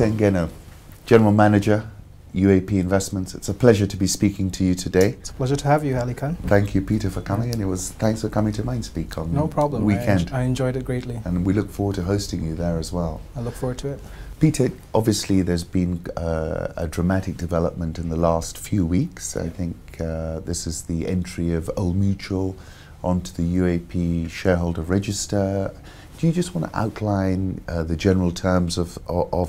Peter Ngeno, General Manager, UAP Investments. It's a pleasure to be speaking to you today. It's a pleasure to have you, Aly-Khan. Thank you, Peter, for coming, and thanks for coming to Mindspeak on no problem. weekend. I enjoyed it greatly. And we look forward to hosting you there as well. I look forward to it. Peter, obviously there's been a dramatic development in the last few weeks. I think this is the entry of Old Mutual onto the UAP shareholder register. Do you just want to outline the general terms of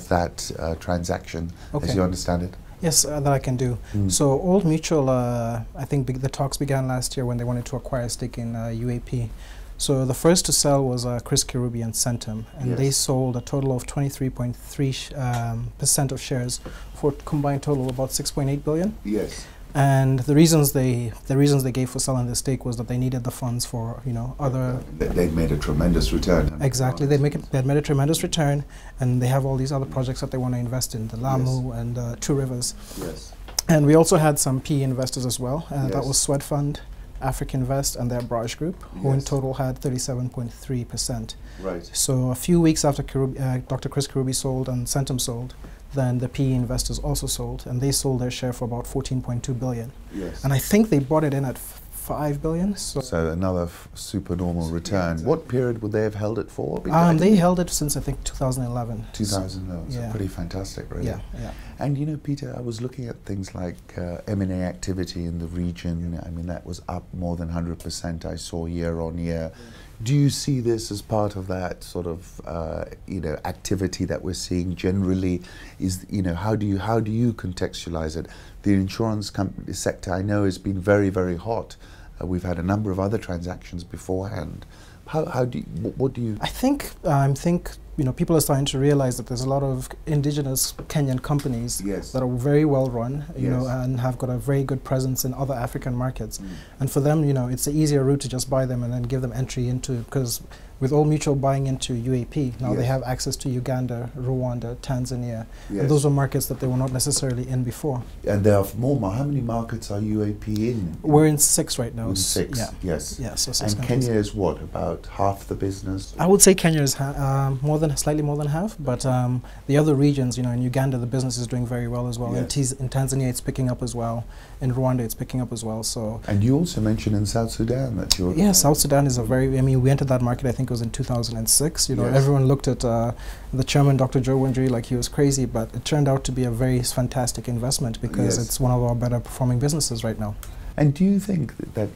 that transaction, as you understand it? Yes, that I can do. So Old Mutual, I think the talks began last year when they wanted to acquire a stake in UAP. So the first to sell was Chris Kirubi and Centum, and they sold a total of 23.3% of shares for a combined total of about 6.8 billion. Yes. And the reasons they gave for selling the stake was that they needed the funds for other. They'd made a tremendous return. Exactly, they had made a tremendous return, and they have all these other projects that they want to invest in, the Lamu and Two Rivers. Yes. And we also had some PE investors as well. That was Swed Fund, African Invest, and their Barrage Group, who in total had 37.3%. Right. So a few weeks after Dr. Chris Kirubi sold and Centum sold, then the PE investors also sold, and they sold their share for about 14.2 billion. Yes. And I think they bought it in at 5 billion. So another supernormal return. Yes. What period would they have held it for? They held it since I think 2011. 2011. So pretty fantastic, really. Yeah, yeah. And you know, Peter, I was looking at things like M&A activity in the region. I mean, that was up more than 100%. I saw year on year. Do you see this as part of that sort of activity that we're seeing generally? How do you contextualize it? The insurance company sector, I know, has been very, very hot. We've had a number of other transactions beforehand. What do you? I think people are starting to realize that there's a lot of indigenous Kenyan companies that are very well run, and have got a very good presence in other African markets. And for them, it's an easier route to just buy them and then give them entry into, because with Old Mutual buying into UAP, now they have access to Uganda, Rwanda, Tanzania. And those are markets that they were not necessarily in before. And there are more. How many markets are UAP in? We're in 6 right now. In 6, yes. Yeah, so 6 and countries. Kenya is what, about half the business? I would say Kenya is slightly more than half, but the other regions, in Uganda, the business is doing very well as well. In Tanzania, it's picking up as well. In Rwanda, it's picking up as well. So. And you also mentioned in South Sudan that you're. Yeah, South Sudan is we entered that market, I think it was in 2006. Everyone looked at the chairman, Dr. Joe Windry, like he was crazy, but it turned out to be a very fantastic investment because it's one of our better performing businesses right now. And do you think that,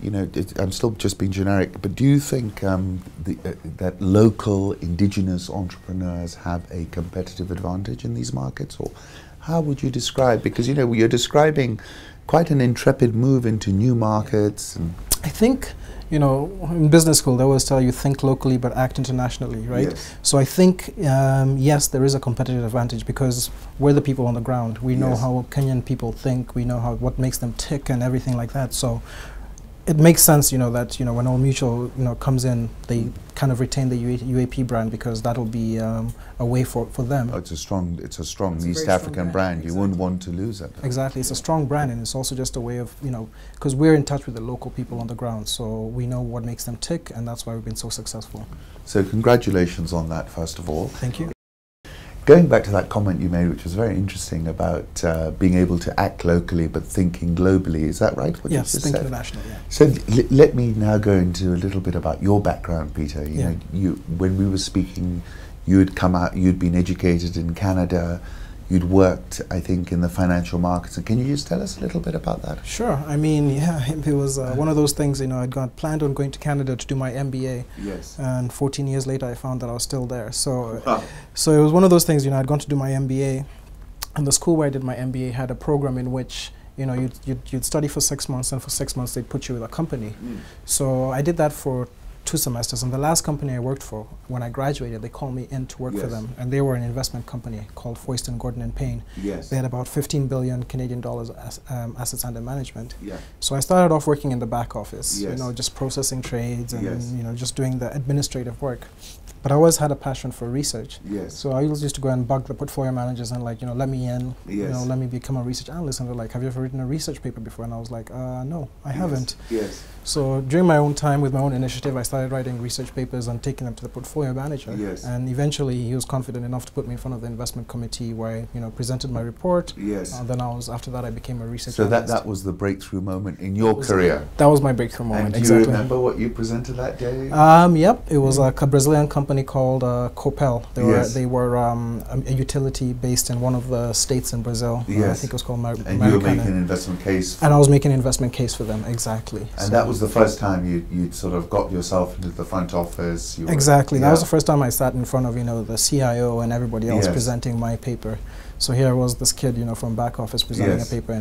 I'm still just being generic, but do you think that local indigenous entrepreneurs have a competitive advantage in these markets? Or how would you describe, because you're describing quite an intrepid move into new markets. And I think, in business school, they always tell you think locally but act internationally, right? Yes. So I think, yes, there is a competitive advantage because we're the people on the ground. We know how Kenyan people think. We know what makes them tick and everything like that. So it makes sense, that when Old Mutual comes in, they kind of retain the UAP brand because that'll be a way for them. Oh, it's a strong East African brand. You wouldn't want to lose it. Exactly, it's a strong brand, and it's also just a way of because we're in touch with the local people on the ground, so we know what makes them tick, and that's why we've been so successful. So congratulations on that, first of all. Thank you. Going back to that comment you made, which was very interesting, about being able to act locally but thinking globally, is that right? What yes, think internationally, yeah. So let me now go into a little bit about your background, Peter. When we were speaking, you'd come out, you'd been educated in Canada, you'd worked, I think, in the financial markets. And can you just tell us a little bit about that? Sure. I mean, it was one of those things, I'd planned on going to Canada to do my MBA. Yes. And 14 years later, I found that I was still there. So, so it was one of those things, I'd gone to do my MBA. And the school where I did my MBA had a program in which, you'd study for 6 months, and for 6 months, they'd put you with a company. So I did that for 2 semesters, and the last company I worked for, when I graduated, they called me in to work for them, and they were an investment company called Foyst & Gordon & Payne. Yes. They had about 15 billion Canadian dollars assets under management. Yeah. So I started off working in the back office, just processing trades and just doing the administrative work. But I always had a passion for research. Yes. So I always used to go and bug the portfolio managers and let me in, let me become a research analyst. And they're like, have you ever written a research paper before? And I was like, no, I haven't. Yes. So during my own time with my own initiative, I started started writing research papers and taking them to the portfolio manager. Yes. And eventually he was confident enough to put me in front of the investment committee where I, presented my report. Yes. Then after that I became a research So analyst. that was the breakthrough moment in your career. That was my breakthrough moment. And do exactly. you remember what you presented that day? Yep, it was a Brazilian company called GLOCAL. They were a utility based in one of the states in Brazil. Yes. I think it was called And you were making an investment case. And I was making an investment case for them, exactly. And that was the first time you'd sort of got yourself into the front office. Exactly. That was the first time I sat in front of, the CIO and everybody else presenting my paper. So here was this kid, from back office presenting a paper.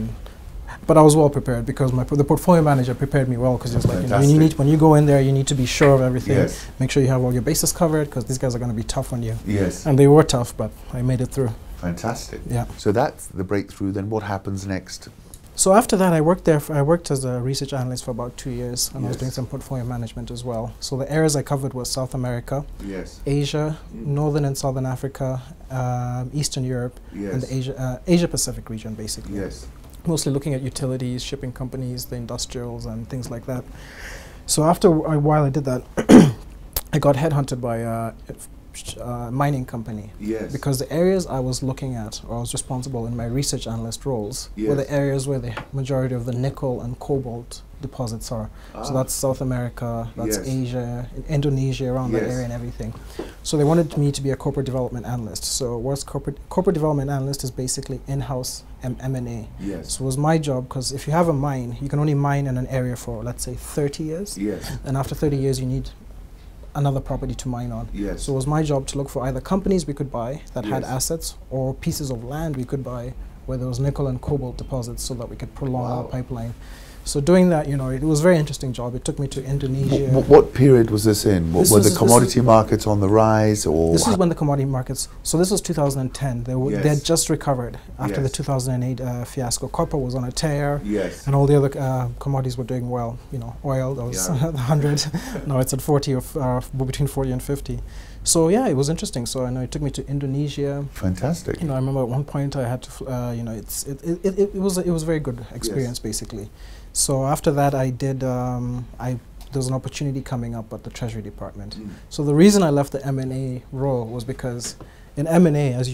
But I was well prepared because the portfolio manager prepared me well, because he was like, when you go in there, you need to be sure of everything. Yes. Make sure you have all your bases covered, because these guys are going to be tough on you. Yes. And they were tough, but I made it through. Fantastic. Yeah. So that's the breakthrough. Then what happens next? So after that, I worked as a research analyst for about 2 years, and I was doing some portfolio management as well. So the areas I covered was South America, Asia, Northern and Southern Africa, Eastern Europe, and the Asia Pacific region, basically. Yes. Mostly looking at utilities, shipping companies, the industrials, and things like that. So after a while I did that, I got headhunted by a mining company. Yes. Because the areas I was looking at, or I was responsible in my research analyst roles, were the areas where the majority of the nickel and cobalt deposits are. So that's South America, that's Asia, Indonesia, around that area and everything. So they wanted me to be a corporate development analyst. So what's corporate development analyst is basically in-house M&A. Yes. So it was my job, because if you have a mine, you can only mine in an area for, let's say, 30 years. Yes. And after 30 years, you need another property to mine on. Yes. So it was my job to look for either companies we could buy that had assets, or pieces of land we could buy where there was nickel and cobalt deposits, so that we could prolong our pipeline. So doing that, it was a very interesting job. It took me to Indonesia. What period was this in? Were the commodity markets on the rise? Or this is when the commodity markets, so this was 2010. They had just recovered after the 2008 fiasco. Copper was on a tear, and all the other commodities were doing well. Oil, that was 100. Now it's at 40, or between 40 and 50. So yeah, it was interesting. So I know it took me to Indonesia. Fantastic. I remember at one point I had to, it was a very good experience, basically. So after that, I did. There was an opportunity coming up at the Treasury Department. So the reason I left the M&A role was because in M&A, as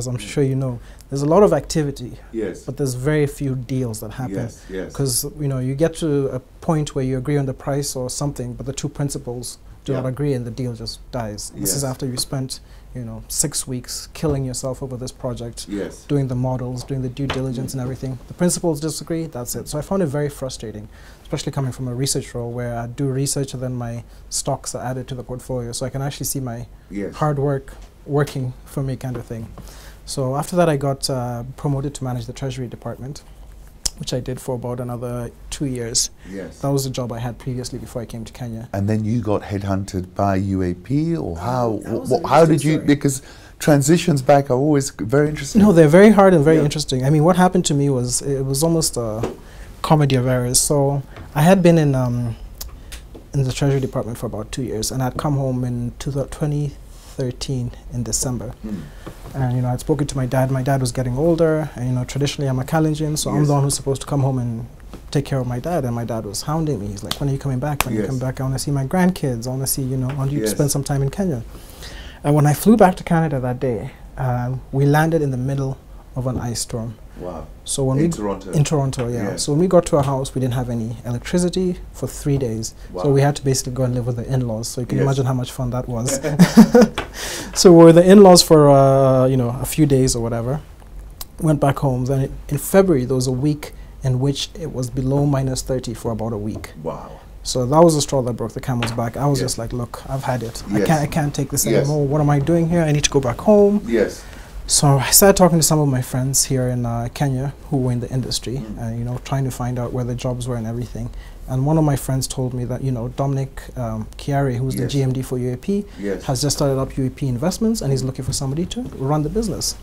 I'm sure you know, there's a lot of activity. Yes. But there's very few deals that happen. Yes. Yes. Because you get to a point where you agree on the price or something, but the two principals do not agree, and the deal just dies. This is after you spent 6 weeks killing yourself over this project, doing the models, doing the due diligence and everything. The principals disagree, that's it. So I found it very frustrating, especially coming from a research role where I do research and then my stocks are added to the portfolio, so I can actually see my hard work working for me, kind of thing. So after that, I got promoted to manage the Treasury Department, which I did for about another 2 years. Yes. That was the job I had previously before I came to Kenya. And then you got headhunted by UAP, or how did you, because transitions back are always very interesting. No, they're very hard and very interesting. I mean, what happened to me was, it was almost a comedy of errors. So I had been in the Treasury Department for about 2 years, and I'd come home in 2013 in December. And I'd spoken to my dad. My dad was getting older, and traditionally I'm a Kalenjin, so I'm the one who's supposed to come home and take care of my dad. And my dad was hounding me. He's like, "When are you coming back? When are you coming back? I want to see my grandkids. I want to see, I want you to spend some time in Kenya." And when I flew back to Canada that day, we landed in the middle of an ice storm. Wow. So when in Toronto? In Toronto, yeah. So when we got to our house, we didn't have any electricity for 3 days. Wow. So we had to basically go and live with the in-laws. So you can imagine how much fun that was. So we were the in-laws for a few days or whatever. Went back home. Then in February, there was a week in which it was below -30 for about a week. Wow. So that was the straw that broke the camel's back. I was just like, look, I've had it. I can't take this anymore. What am I doing here? I need to go back home. Yes. So I started talking to some of my friends here in Kenya who were in the industry, and trying to find out where the jobs were and everything. And one of my friends told me that Dominic Chiari, who's the GMD for UAP, has just started up UAP Investments, and he's looking for somebody to run the business.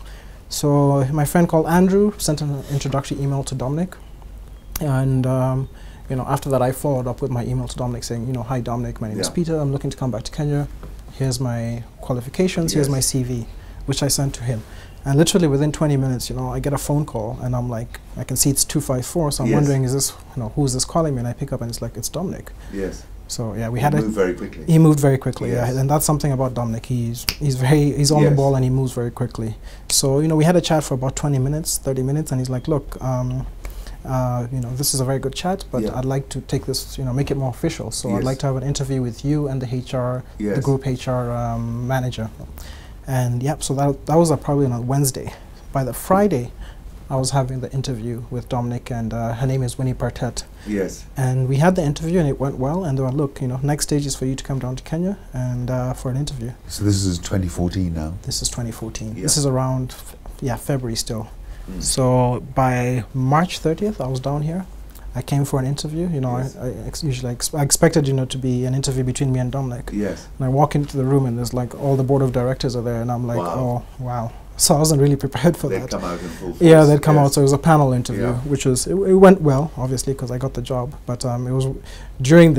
So my friend called Andrew sent an introductory email to Dominic, and after that I followed up with my email to Dominic saying, "Hi Dominic, my name is Peter. I'm looking to come back to Kenya. Here's my qualifications. Here's my CV." Which I sent to him. And literally within 20 minutes, you know, I get a phone call, and I'm like, I can see it's 254, so I'm wondering, is this, you know, who is this calling me? And I pick up, and it's like, it's Dominic. Yes. So yeah, he moved very quickly. He moved very quickly, yes. yeah, and that's something about Dominic. He's on the ball, and he moves very quickly. So you know, we had a chat for about 20 minutes, 30 minutes, and he's like, look, you know, this is a very good chat, but I'd like to take this, you know, make it more official. So I'd like to have an interview with you and the HR, the group HR manager. And yeah, so that was probably on a Wednesday. By the Friday, I was having the interview with Dominic, and her name is Winnie Partet. Yes. And we had the interview, and it went well. And they were, look, you know, next stage is for you to come down to Kenya and for an interview. So this is 2014 now? This is 2014. Yeah. This is around, February still. So by March 30th, I was down here. I came for an interview. You know, I expected, you know, to be an interview between me and Dominic. Yes. And I walk into the room, and there's like all the board of directors are there, and I'm like, oh wow. So I wasn't really prepared for that. They'd come out in full force. Yeah, they'd come out. So it was a panel interview, which was, it went well, obviously, because I got the job. But it was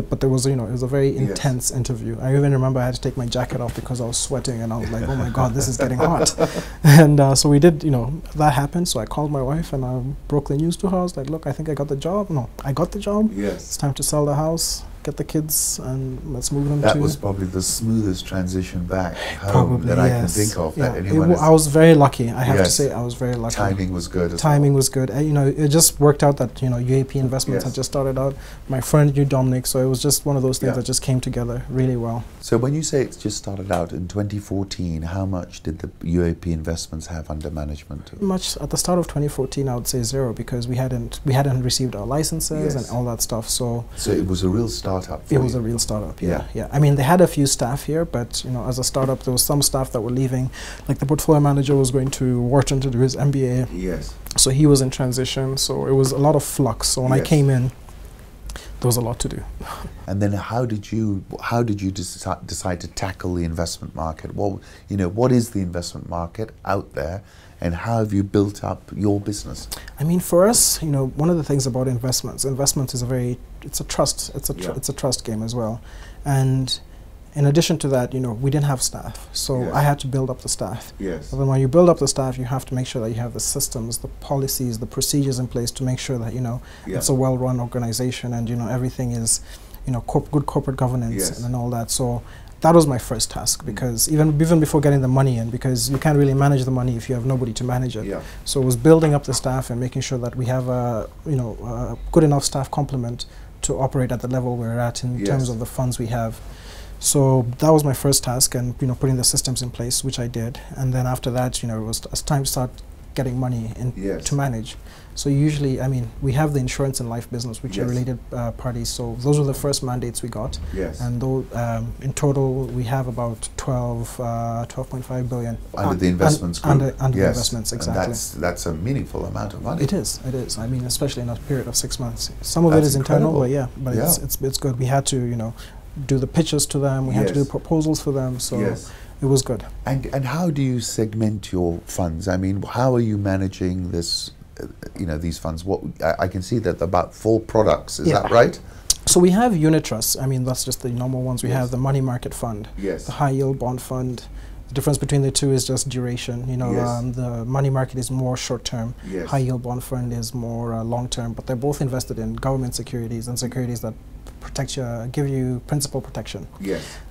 but there was, you know, it was a very intense interview. I even remember I had to take my jacket off because I was sweating, and I was like, oh my God, this is getting hot. And so we did, you know, that happened. So I called my wife, and I broke the news to her. I was like, look, I think I got the job. No, I got the job. Yes. It's time to sell the house, get the kids, and let's move them That was probably the smoothest transition back home that I can think of. Yeah. That anyone I was very lucky. I have to say, I was very lucky. Timing was good. Timing was good. You know, it just worked out that, you know, UAP Investments had just started out. My friend knew Dominic, so it was just one of those things that just came together really well. So when you say it's just started out in 2014, how much did the UAP Investments have under management? Much at the start of 2014, I would say zero, because we hadn't received our licenses and all that stuff. So it was a real startup. It was a real startup. Yeah. I mean, they had a few staff here, but you know, as a startup, there was some staff that were leaving. Like the portfolio manager was going to Wharton to do his MBA. Yes. So he was in transition. So it was a lot of flux. So when I came in, there was a lot to do. And then how did you decide to tackle the investment market? Well, you know, what is the investment market out there, and how have you built up your business? I mean, for us, you know, one of the things about investments is it's a trust game as well. And in addition to that, you know, we didn't have staff, so I had to build up the staff. Yes. But then when you build up the staff, you have to make sure that you have the systems, the policies, the procedures in place to make sure that, you know, it's a well-run organization, and, you know, everything is, you know, good corporate governance and all that. So that was my first task, because even before getting the money in, because you can't really manage the money if you have nobody to manage it. So it was building up the staff and making sure that we have a, you know, a good enough staff complement to operate at the level we're at in terms of the funds we have. So that was my first task, and, you know, putting the systems in place, which I did. And then after that, you know, it was time to start getting money in to manage. So usually, I mean, we have the insurance and life business, which are related parties. So those were the first mandates we got. And those, in total, we have about 12.5 billion under the investments group. Under the investments, exactly. And that's a meaningful amount of money. It is. I mean, especially in a period of 6 months. Some of it is internal, but it's good. We had to, you know, do the pitches to them. We had to do proposals for them. So it was good. And how do you segment your funds? I mean, how are you managing this? You know, these funds. What I can see that about 4 products. Is that right? So we have unit trusts. I mean, that's just the normal ones. We have the money market fund, the high yield bond fund. The difference between the two is just duration. You know, the money market is more short term. High yield bond fund is more long term. But they're both invested in government securities and securities that protect you, give you principal protection.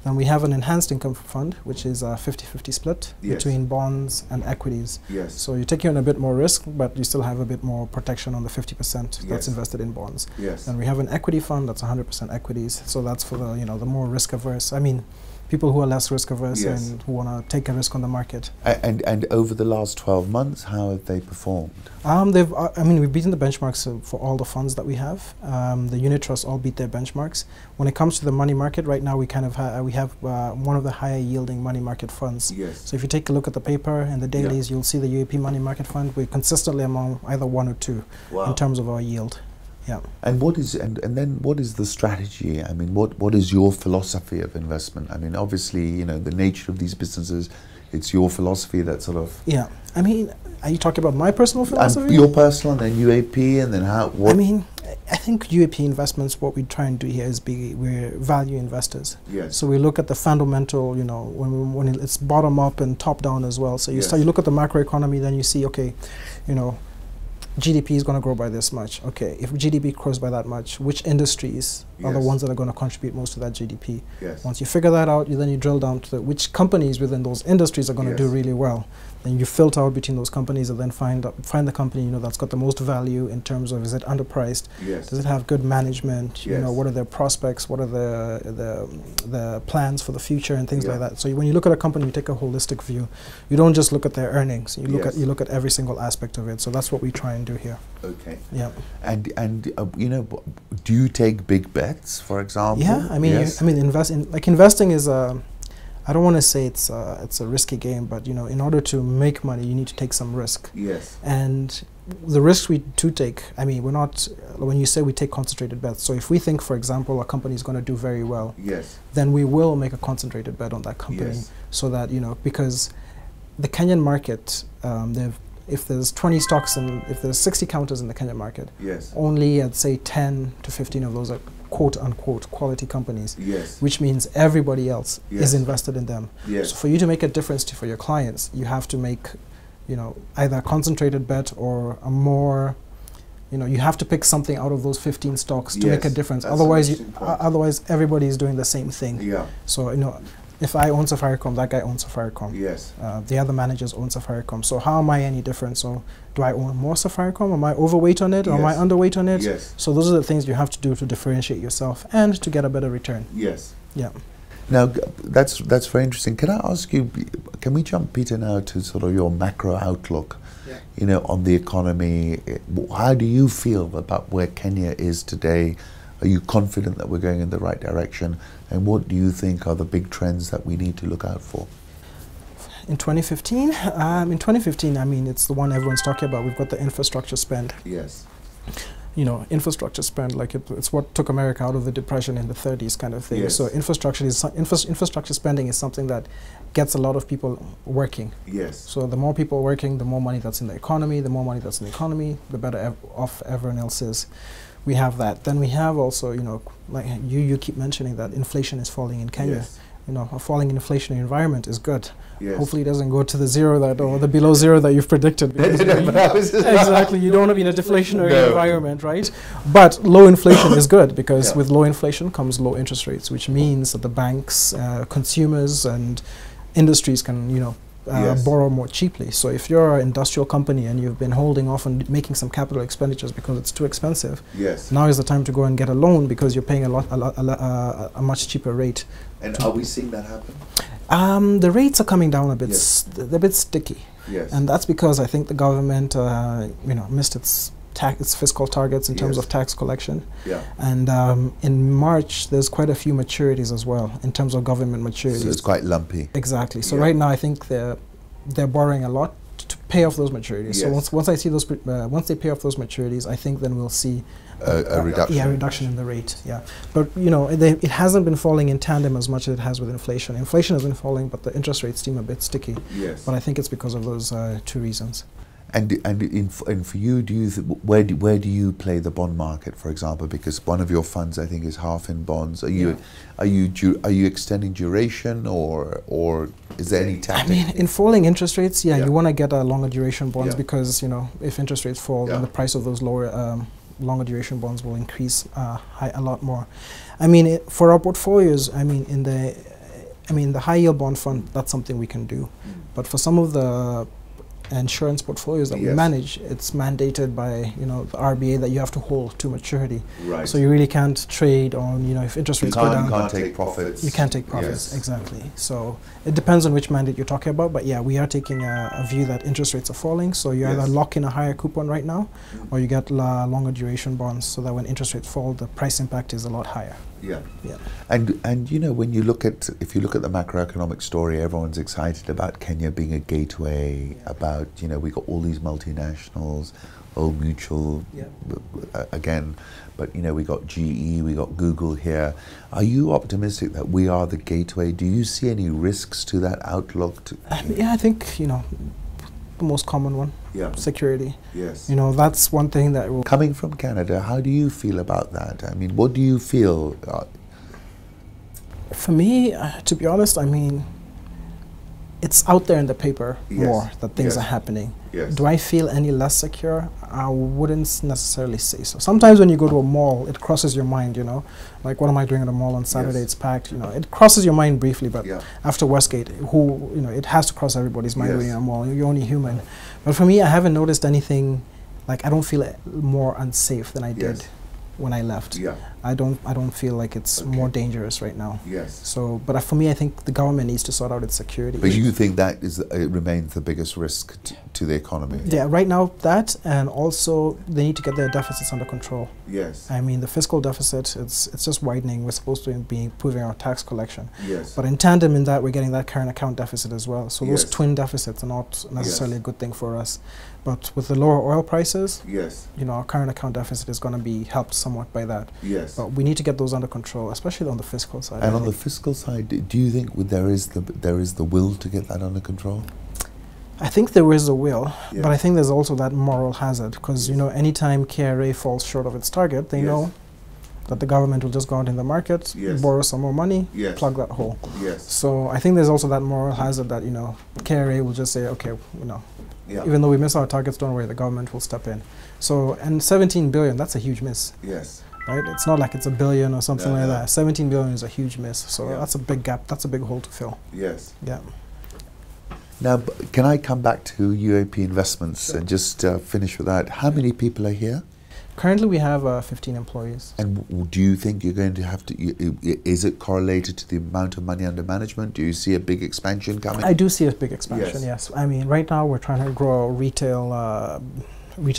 Then we have an enhanced income fund, which is a 50-50 split between bonds and equities. So you take on a bit more risk, but you still have a bit more protection on the 50% that's invested in bonds. And we have an equity fund that's 100% equities. So that's for the, you know, the more risk averse. I mean, people who are less risk averse and who want to take a risk on the market. And over the last 12 months, how have they performed? I mean, we've beaten the benchmarks for all the funds that we have. The unit trusts all beat their benchmarks. When it comes to the money market, right now we kind of we have one of the higher yielding money market funds. So if you take a look at the paper and the dailies, you'll see the UAP money market fund. We're consistently among either 1 or 2 in terms of our yield. And what is and then what is the strategy? I mean, what is your philosophy of investment? I mean, obviously, you know, the nature of these businesses, it's your philosophy that sort of... I mean, are you talking about my personal philosophy? Your personal, and then UAP, and then how... I mean, I think UAP Investments, what we try and do here is we're value investors. Yes. So we look at the fundamental, you know, when it's bottom up and top down as well. So you start, you look at the macroeconomy, then you see, okay, you know, GDP is going to grow by this much. Okay, if GDP grows by that much, which industries are the ones that are going to contribute most to that GDP? Once you figure that out, then you drill down to which companies within those industries are going to do really well. Then you filter out between those companies and then find the company, you know, that's got the most value in terms of, is it underpriced? Does it have good management? You know, what are their prospects? What are the plans for the future and things like that? So when you look at a company, you take a holistic view. You don't just look at their earnings. You look at every single aspect of it. So that's what we try and do here. Okay. Yeah. And you know, do you take big bets, for example? Yeah, I mean, investing is I don't want to say it's a risky game, but you know, in order to make money, you need to take some risk. Yes. And the risks we do take, I mean, we're not, when you say we take concentrated bets, so if we think, for example, a company is going to do very well, then we will make a concentrated bet on that company, so that, you know, because the Kenyan market, if there's 20 stocks and if there's 60 counters in the Kenyan market, only I'd say 10 to 15 of those are quote unquote quality companies, which means everybody else is invested in them. So for you to make a difference for your clients, you have to make, you know, either a concentrated bet or a more, you know, you have to pick something out of those 15 stocks to make a difference. Otherwise everybody is doing the same thing. So, you know, if I own Safaricom, that guy owns Safaricom. The other managers own Safaricom. So how am I any different? So do I own more Safaricom? Am I overweight on it? Or am I underweight on it? So those are the things you have to do to differentiate yourself and to get a better return. Yeah. Now, that's very interesting. Can I ask you, can we jump, Peter, now to sort of your macro outlook, you know, on the economy? How do you feel about where Kenya is today? Are you confident that we're going in the right direction? And what do you think are the big trends that we need to look out for? In 2015? In 2015, I mean, it's the one everyone's talking about. We've got the infrastructure spend. You know, infrastructure spend, like it's what took America out of the Depression in the 30s kind of thing. So infrastructure spending is something that gets a lot of people working. So the more people working, the more money that's in the economy. The more money that's in the economy, the better off everyone else is. We have that. Then we have also, you know, like you keep mentioning that inflation is falling in Kenya. You know, a falling inflationary environment is good. Hopefully it doesn't go to the zero that, or the below zero that you've predicted. Exactly, you don't want to be in a deflationary environment, right? But low inflation is good, because with low inflation comes low interest rates, which means that the banks, consumers and industries can, you know, borrow more cheaply. So if you're an industrial company and you've been holding off on making some capital expenditures because it's too expensive, now is the time to go and get a loan, because you're paying a much cheaper rate. And are we seeing that happen? The rates are coming down a bit. They're a bit sticky, and that's because I think the government, you know, missed its fiscal targets in terms of tax collection. And in March, there's quite a few maturities as well in terms of government maturities. So it's quite lumpy. Exactly. So right now, I think they're borrowing a lot to pay off those maturities. So once I see those, once they pay off those maturities, I think then we'll see a reduction. A reduction in the rate. But you know, it hasn't been falling in tandem as much as it has with inflation. Inflation has been falling, but the interest rates seem a bit sticky. But I think it's because of those two reasons. And for you, where do you play the bond market, for example? Because one of your funds, I think, is half in bonds. Are you extending duration, or is there any tactic? I mean, in falling interest rates, you want to get a longer duration bonds, because you know, if interest rates fall, then the price of those longer duration bonds will increase a lot more. I mean, for our portfolios, I mean, in the high yield bond fund, that's something we can do. But for some of the insurance portfolios that we manage, it's mandated by, you know, the RBA that you have to hold to maturity. So you really can't trade on, you know, if interest rates go down. You can't take profits. You can't take profits, exactly. So it depends on which mandate you're talking about, but yeah, we are taking a view that interest rates are falling, so you either lock in a higher coupon right now, or you get longer duration bonds, so that when interest rates fall, the price impact is a lot higher. And you know, when you look at, if you look at the macroeconomic story, everyone's excited about Kenya being a gateway, about, you know, we got all these multinationals, Old Mutual, again, but you know, we got GE, we got Google here. Are you optimistic that we are the gateway? Do you see any risks to that outlook? Yeah, I think, you know, the most common one. Yeah. Security. Yes. You know, that's one thing that will... Coming from Canada, how do you feel about that? I mean, what do you feel? For me, to be honest, I mean, it's out there in the paper more that things are happening. Yes. Do I feel any less secure? I wouldn't necessarily say so. Sometimes when you go to a mall, it crosses your mind, you know, like what am I doing at a mall on Saturday? It's packed, you know, it crosses your mind briefly, but after Westgate, you know, it has to cross everybody's mind when you're in a mall. You're only human. But for me, I haven't noticed anything, like I don't feel more unsafe than I did when I left. I don't feel like it's more dangerous right now. So, but for me, I think the government needs to sort out its security. But you think that it remains the biggest risk to the economy? Yeah, right now that, and also they need to get their deficits under control. I mean, the fiscal deficit, it's just widening. We're supposed to be improving our tax collection. But in tandem in that, we're getting that current account deficit as well. So those twin deficits are not necessarily a good thing for us. But with the lower oil prices, you know, our current account deficit is going to be helped somewhat by that. But we need to get those under control, especially on the fiscal side. And on the fiscal side, do you think there is the will to get that under control? I think there is a will, but I think there's also that moral hazard because, you know, anytime KRA falls short of its target, they know that the government will just go out in the market, borrow some more money, plug that hole. So I think there's also that moral hazard that, you know, KRA will just say, okay, you know, even though we miss our targets, don't worry, the government will step in. So, and 17 billion, that's a huge miss. Right? It's not like it's a billion or something like that. 17 billion is a huge miss. So that's a big gap. That's a big hole to fill. Now, can I come back to UAP Investments and just finish with that? How many people are here? Currently, we have 15 employees. And do you think you're going to have to, is it correlated to the amount of money under management? Do you see a big expansion coming? I do see a big expansion, yes. I mean, right now we're trying to grow retail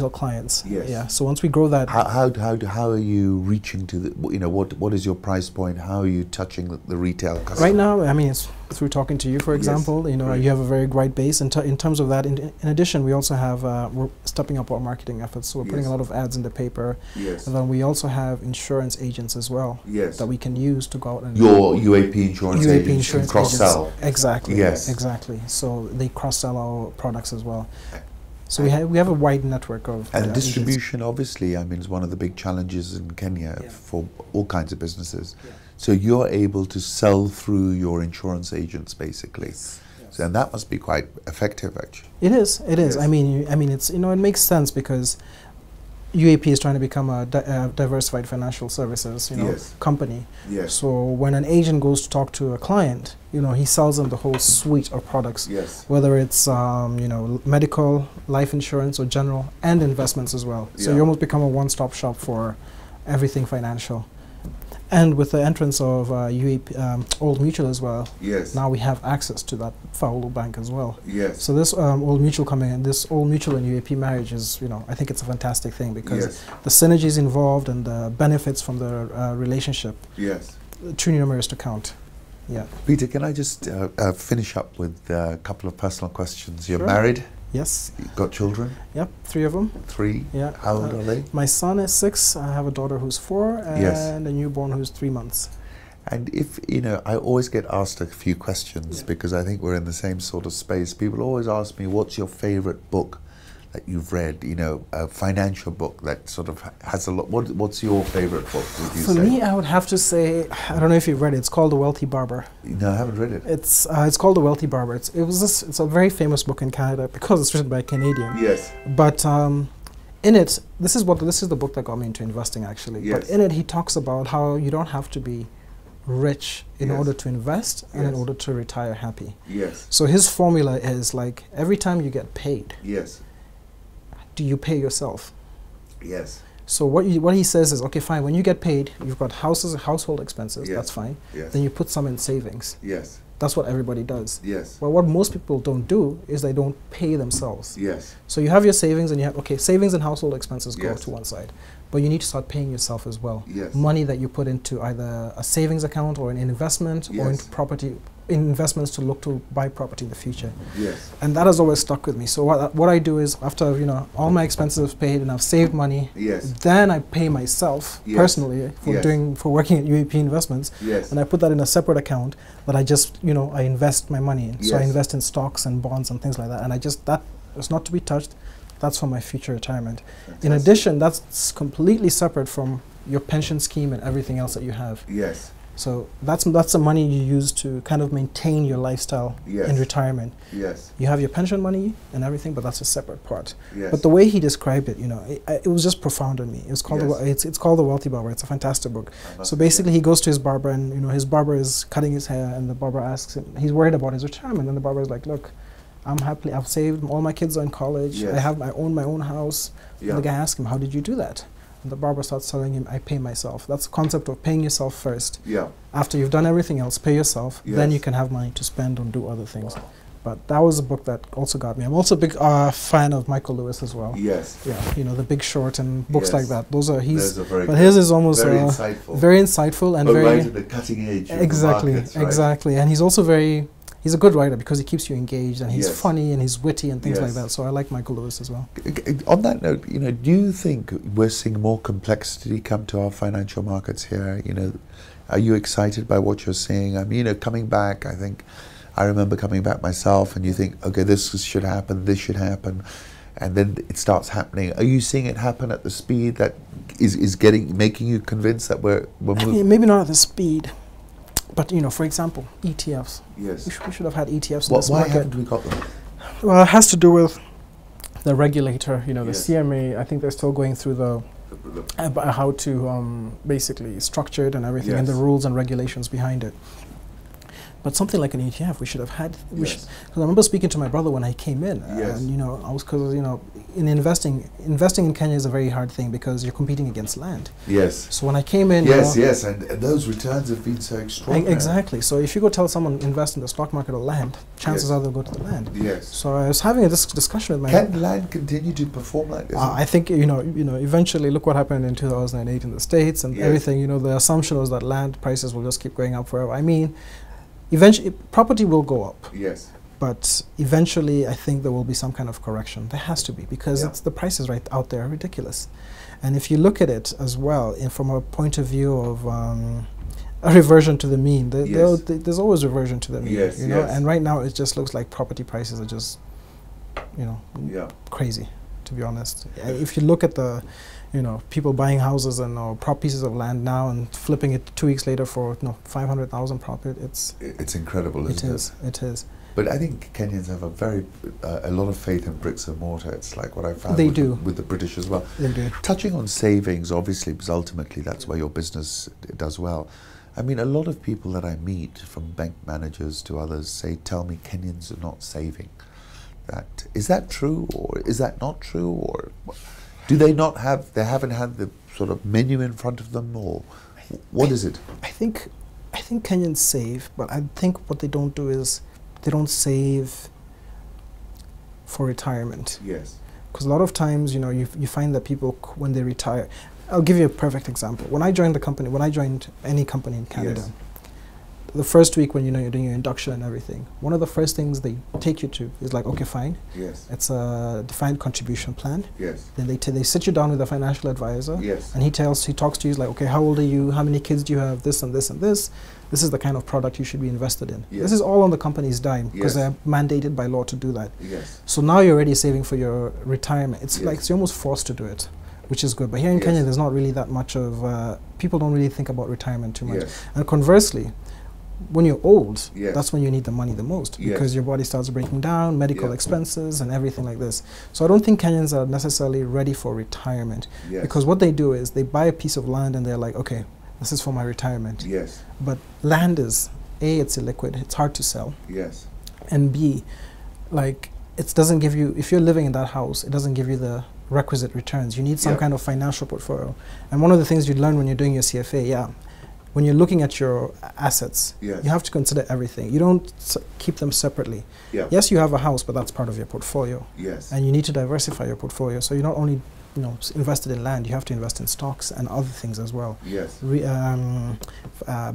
clients. So once we grow that... How are you reaching to the, you know, what is your price point? How are you touching the retail customer? Right now, I mean, it's through talking to you, for example, you know, you have a very wide base. In terms of that, in addition, we also have, we're stepping up our marketing efforts. So we're putting a lot of ads in the paper. And then we also have insurance agents as well that we can use to go out and... Your UAP insurance agents can cross-sell. Exactly. Exactly. So they cross-sell our products as well. So we have a wide network of... And distribution, obviously, I mean, is one of the big challenges in Kenya for all kinds of businesses. So you're able to sell through your insurance agents, basically. So, and that must be quite effective, actually. It is. It is. I mean, it's, you know, it makes sense because UAP is trying to become a diversified financial services, you know, company. So when an agent goes to talk to a client, you know, he sells them the whole suite of products, whether it's, you know, medical, life insurance, or general, and investments as well. So you almost become a one-stop shop for everything financial. And with the entrance of UAP, Old Mutual as well, now we have access to that Faulu Bank as well. So this Old Mutual coming in, this Old Mutual and UAP marriage is, you know, I think it's a fantastic thing because the synergies involved and the benefits from the relationship, too numerous to count. Peter, can I just finish up with a couple of personal questions? You're married? Yes. You've got children? Yep, 3 of them. 3? How old are they? My son is 6, I have a daughter who's 4, and a newborn who's 3 months. And if, you know, I always get asked a few questions because I think we're in the same sort of space. People always ask me, what's your favorite book that you've read, you know, a financial book that sort of has a lot. What's your favorite book, would you say? For me, I would have to say, I don't know if you've read it, it's called The Wealthy Barber. No, I haven't read it. It's called The Wealthy Barber. It's a very famous book in Canada because it's written by a Canadian. But in it, this is the book that got me into investing actually. But in it, he talks about how you don't have to be rich in order to invest and in order to retire happy. So his formula is like every time you get paid, do you pay yourself? So what he says is, okay, fine, when you get paid, you've got household expenses, that's fine. Then you put some in savings. That's what everybody does. Well, what most people don't do is they don't pay themselves. So you have your savings and you have, okay, savings and household expenses go to one side. But you need to start paying yourself as well. Money that you put into either a savings account or an investment or into property, investments to look to buy property in the future. And that has always stuck with me. So what I do is after, you know, all my expenses are paid and I've saved money, then I pay myself personally for working at UAP Investments, and I put that in a separate account that I just, you know, I invest my money in. So I invest in stocks and bonds and things like that, and I just It's not to be touched. That's for my future retirement. Fantastic. In addition, that's completely separate from your pension scheme and everything else that you have. Yes. So that's the money you use to kind of maintain your lifestyle in retirement. Yes. You have your pension money and everything, but that's a separate part. Yes. But the way he described it, you know, it was just profound on me. It was called it's called The Wealthy Barber. It's a fantastic book. So basically, he goes to his barber, and you know, his barber is cutting his hair, and the barber asks him, he's worried about his retirement, and the barber is like, look, I've saved, all my kids are in college. Yes. I own my own house. Yeah. And the guy asks him, how did you do that? And the barber starts telling him, I pay myself. That's the concept of paying yourself first. Yeah. After you've done everything else, pay yourself. Yes. Then you can have money to spend and do other things. Wow. But that was a book that also got me. I'm also a big fan of Michael Lewis as well. Yes. Yeah, you know, The Big Short and books like that. Those are very but his is almost very insightful. Very insightful and but very right at the cutting edge. Exactly, of the markets, right? exactly. And he's also he's a good writer because he keeps you engaged, and he's funny and he's witty and things like that. So I like Michael Lewis as well. On that note, you know, do you think we're seeing more complexity come to our financial markets here? You know, are you excited by what you're seeing? I mean, you know, coming back, I remember coming back myself, and you think, okay, this should happen, this should happen, and then it starts happening. Are you seeing it happen at the speed that is making you convinced that we're moving? I mean, maybe not at the speed. But, you know, for example, ETFs. Yes. We should have had ETFs in this why market. haven't we got them? Well, it has to do with the regulator, you know, the CMA. I think they're still going through how to basically structure it and everything, and the rules and regulations behind it. But something like an ETF, we should have had. Because I remember speaking to my brother when I came in, and you know, because you know, in investing in Kenya is a very hard thing because you're competing against land. Yes. So when I came in, and those returns have been so extraordinary. Exactly. So if you go tell someone invest in the stock market or land, chances are they'll go to the land. Yes. So I was having this discussion with my. Can land continue to perform like this? I think you know, eventually look what happened in 2008 in the States and everything. You know, the assumption was that land prices will just keep going up forever. I mean. Eventually, property will go up. Yes. But eventually, I think there will be some kind of correction. There has to be, because the prices right out there are ridiculous. And if you look at it as well, from a point of view of a reversion to the mean, there's always reversion to the mean. You know? And right now, it just looks like property prices are just, you know, crazy, to be honest. If you look at the people buying houses and pieces of land now and flipping it 2 weeks later for 500,000 profit. It's incredible, isn't it? It is. But I think Kenyans have a lot of faith in bricks and mortar. It's like what I found with the British as well. They do. Touching on savings, obviously, because ultimately that's where your business does well. I mean, a lot of people that I meet, from bank managers to others, tell me Kenyans are not saving. Is that true, or is that not true, or do they haven't had the sort of menu in front of them, or what is it? I think Kenyans save, but I think what they don't do is they don't save for retirement. Yes. Because a lot of times, you find that people, when they retire, I'll give you a perfect example. When I joined any company in Canada, the first week when you're doing your induction and everything, one of the first things they take you to is like, okay, fine. Yes. It's a defined contribution plan. Yes. Then they sit you down with a financial advisor. Yes. And he talks to you, like, okay, how old are you? How many kids do you have? This and this and this. This is the kind of product you should be invested in. Yes. This is all on the company's dime because they're mandated by law to do that. Yes. So now you're already saving for your retirement. It's like you're almost forced to do it, which is good. But here in Kenya, there's not really that much of people don't really think about retirement too much. Yes. And conversely, when you're old, that's when you need the money the most because your body starts breaking down, medical expenses and everything like this. So I don't think Kenyans are necessarily ready for retirement because what they do is they buy a piece of land and they're like, okay, this is for my retirement. Yes. But land is, A, it's illiquid, it's hard to sell. Yes. And B, like, it doesn't give you, if you're living in that house, it doesn't give you the requisite returns. You need some kind of financial portfolio. And one of the things you learn when you're doing your CFA, when you're looking at your assets, you have to consider everything. You don't keep them separately. Yes, you have a house, but that's part of your portfolio. Yes. And you need to diversify your portfolio. So you're not only invested in land, you have to invest in stocks and other things as well. Yes.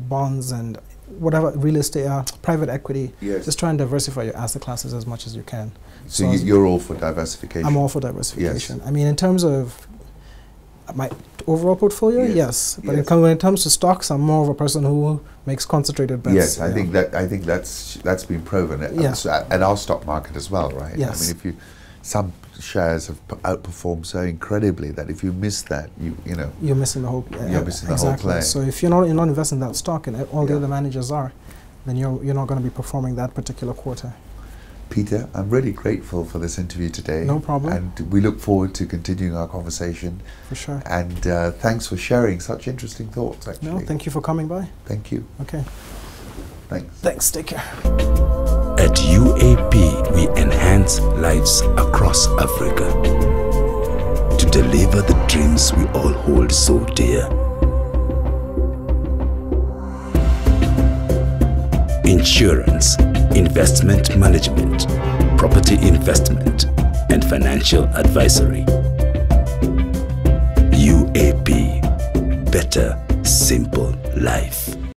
Bonds and whatever, real estate, private equity. Yes. Just try and diversify your asset classes as much as you can. So you're all for diversification? I'm all for diversification. Yes. I mean, in terms of my overall portfolio, yes. But when it comes to stocks, I'm more of a person who makes concentrated bets. Yes, I think that's been proven at our stock market as well, right? Yes. I mean, some shares have outperformed so incredibly that if you miss that, you're missing the whole. You're missing the exactly. whole play. So if you're not investing in that stock, and all the other managers are, then you're not going to be performing that particular quarter. Peter, I'm really grateful for this interview today. No problem. And we look forward to continuing our conversation. For sure. And thanks for sharing such interesting thoughts, actually. No, thank you for coming by. Thank you. Okay. Thanks. Thanks, take care. At UAP, we enhance lives across Africa to deliver the dreams we all hold so dear. Insurance, investment management, property investment, and financial advisory. UAP, better, simple life.